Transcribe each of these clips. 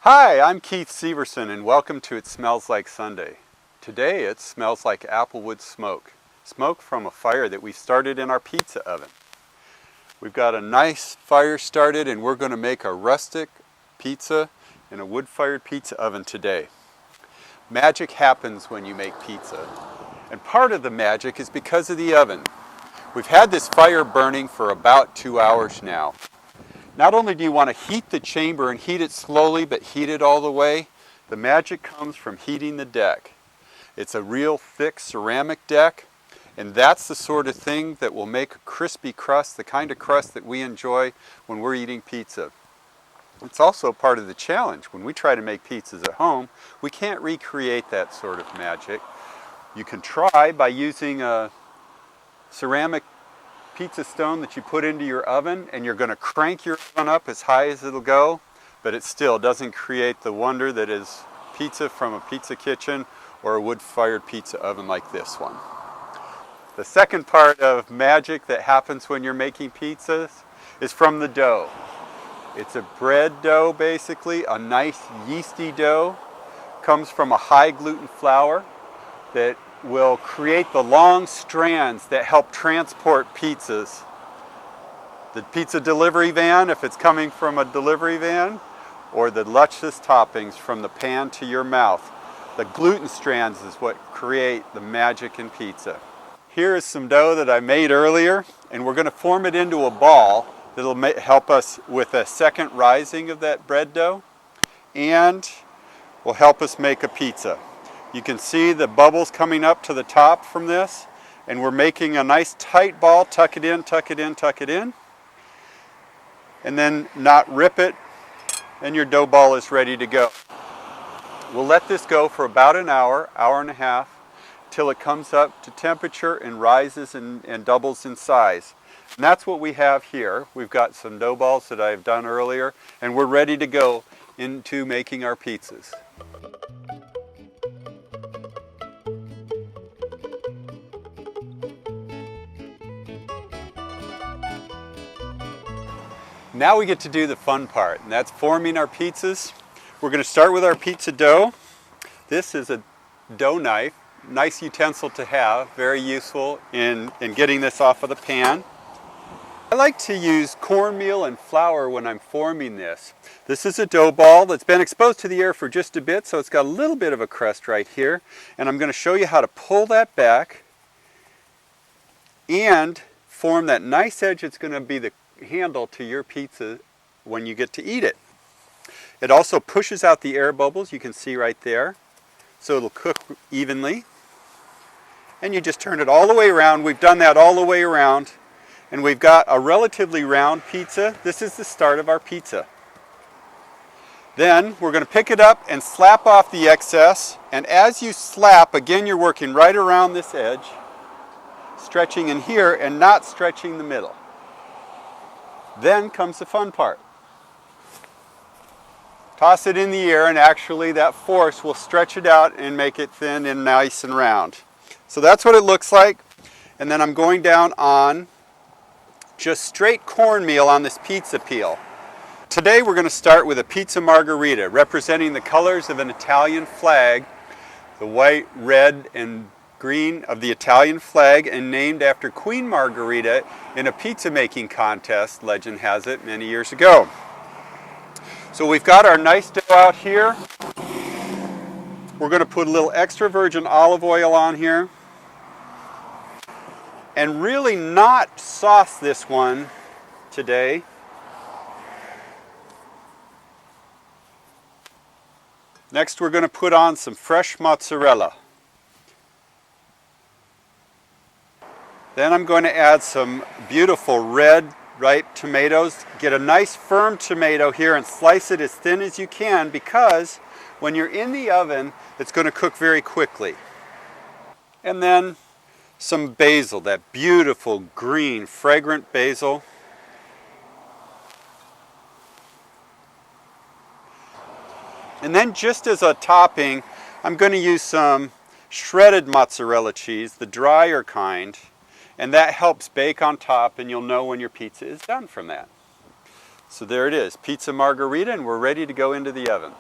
Hi, I'm Keith Severson and welcome to It Smells Like Sunday. Today it smells like applewood smoke. Smoke from a fire that we started in our pizza oven. We've got a nice fire started and we're going to make a rustic pizza in a wood-fired pizza oven today. Magic happens when you make pizza. And part of the magic is because of the oven. We've had this fire burning for about 2 hours now. Not only do you want to heat the chamber and heat it slowly, but heat it all the way, the magic comes from heating the deck. It's a real thick ceramic deck, and that's the sort of thing that will make a crispy crust, the kind of crust that we enjoy when we're eating pizza. It's also part of the challenge. When we try to make pizzas at home, we can't recreate that sort of magic. You can try by using a ceramic pizza stone that you put into your oven, and you're going to crank your oven up as high as it'll go, but it still doesn't create the wonder that is pizza from a pizza kitchen or a wood-fired pizza oven like this one. The second part of magic that happens when you're making pizzas is from the dough. It's a bread dough, basically, a nice yeasty dough. Comes from a high gluten flour that will create the long strands that help transport pizzas. The pizza delivery van, if it's coming from a delivery van, or the luscious toppings from the pan to your mouth. The gluten strands is what create the magic in pizza. Here is some dough that I made earlier, and we're going to form it into a ball that'll help us with a second rising of that bread dough, and will help us make a pizza. You can see the bubbles coming up to the top from this, and we're making a nice tight ball. Tuck it in, tuck it in, tuck it in, and then not rip it, and your dough ball is ready to go. We'll let this go for about an hour, hour and a half, till it comes up to temperature and rises and doubles in size. And that's what we have here. We've got some dough balls that I've done earlier, and we're ready to go into making our pizzas. Now we get to do the fun part, and that's forming our pizzas. We're going to start with our pizza dough. This is a dough knife, nice utensil to have, very useful in getting this off of the pan. I like to use cornmeal and flour when I'm forming this. This is a dough ball that's been exposed to the air for just a bit, so it's got a little bit of a crust right here. And I'm going to show you how to pull that back and form that nice edge that's going to be the handle to your pizza when you get to eat it. It also pushes out the air bubbles, you can see right there, so it'll cook evenly. And you just turn it all the way around. We've done that all the way around, and we've got a relatively round pizza. This is the start of our pizza. Then we're going to pick it up and slap off the excess, and as you slap, again you're working right around this edge, stretching in here and not stretching the middle. Then comes the fun part. Toss it in the air, and actually that force will stretch it out and make it thin and nice and round. So that's what it looks like. And then I'm going down on just straight cornmeal on this pizza peel. Today we're going to start with a pizza margherita representing the colors of an Italian flag, the white, red, and green of the Italian flag, and named after Queen Margherita in a pizza making contest, legend has it, many years ago. So we've got our nice dough out here. We're going to put a little extra virgin olive oil on here, and really not sauce this one today. Next we're going to put on some fresh mozzarella. Then I'm going to add some beautiful red, ripe tomatoes. Get a nice firm tomato here and slice it as thin as you can, because when you're in the oven, it's going to cook very quickly. And then some basil, that beautiful green, fragrant basil. And then just as a topping, I'm going to use some shredded mozzarella cheese, the drier kind. And that helps bake on top, and you'll know when your pizza is done from that. So there it is, pizza margherita, and we're ready to go into the oven.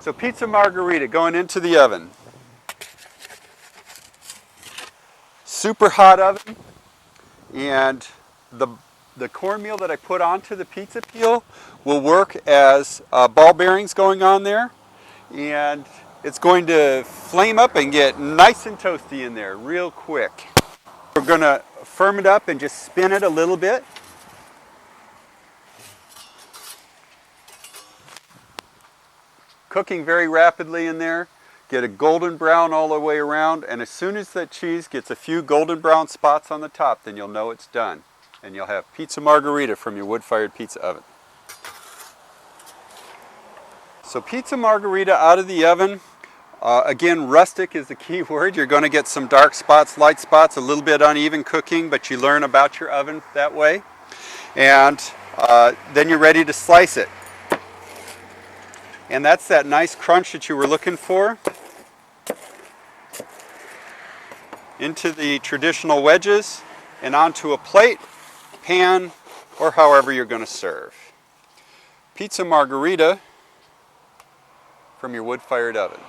So pizza margherita going into the oven. Super hot oven, and the cornmeal that I put onto the pizza peel will work as ball bearings going on there, and it's going to flame up and get nice and toasty in there real quick. We're going to firm it up and just spin it a little bit. Cooking very rapidly in there. Get a golden brown all the way around, and as soon as that cheese gets a few golden brown spots on the top, then you'll know it's done. And you'll have pizza margherita from your wood-fired pizza oven. So pizza margherita out of the oven. Again, rustic is the key word. You're going to get some dark spots, light spots, a little bit uneven cooking, but you learn about your oven that way. And then you're ready to slice it. And that's that nice crunch that you were looking for. Into the traditional wedges and onto a plate, pan, or however you're going to serve. Pizza margherita from your wood-fired oven.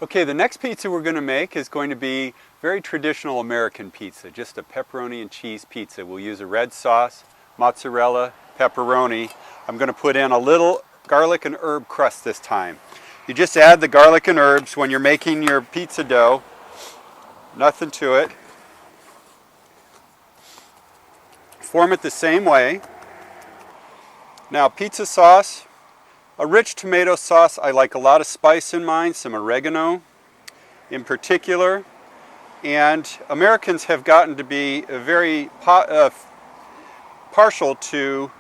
Okay, the next pizza we're going to make is going to be very traditional American pizza, just a pepperoni and cheese pizza. We'll use a red sauce, mozzarella, pepperoni. I'm going to put in a little garlic and herb crust this time. You just add the garlic and herbs when you're making your pizza dough. Nothing to it. Form it the same way. Now, pizza sauce, a rich tomato sauce. I like a lot of spice in mine, some oregano in particular. And Americans have gotten to be very partial to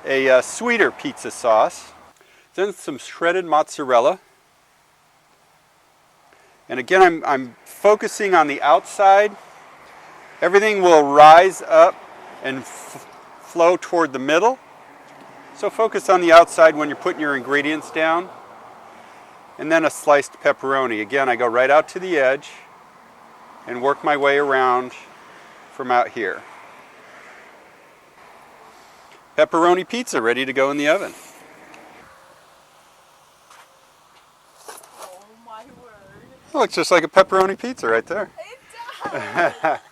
a sweeter pizza sauce. Then some shredded mozzarella. And again, I'm focusing on the outside. Everything will rise up and flow toward the middle. So focus on the outside when you're putting your ingredients down. And then a sliced pepperoni. Again, I go right out to the edge and work my way around from out here. Pepperoni pizza ready to go in the oven. Oh my word. It looks just like a pepperoni pizza right there. It does.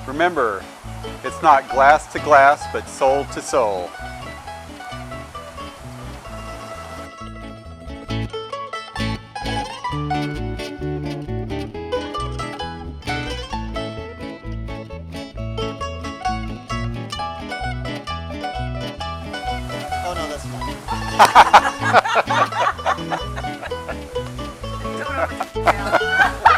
Remember, it's not glass to glass, but soul to soul. Oh no, that's fine. Don't overdo it.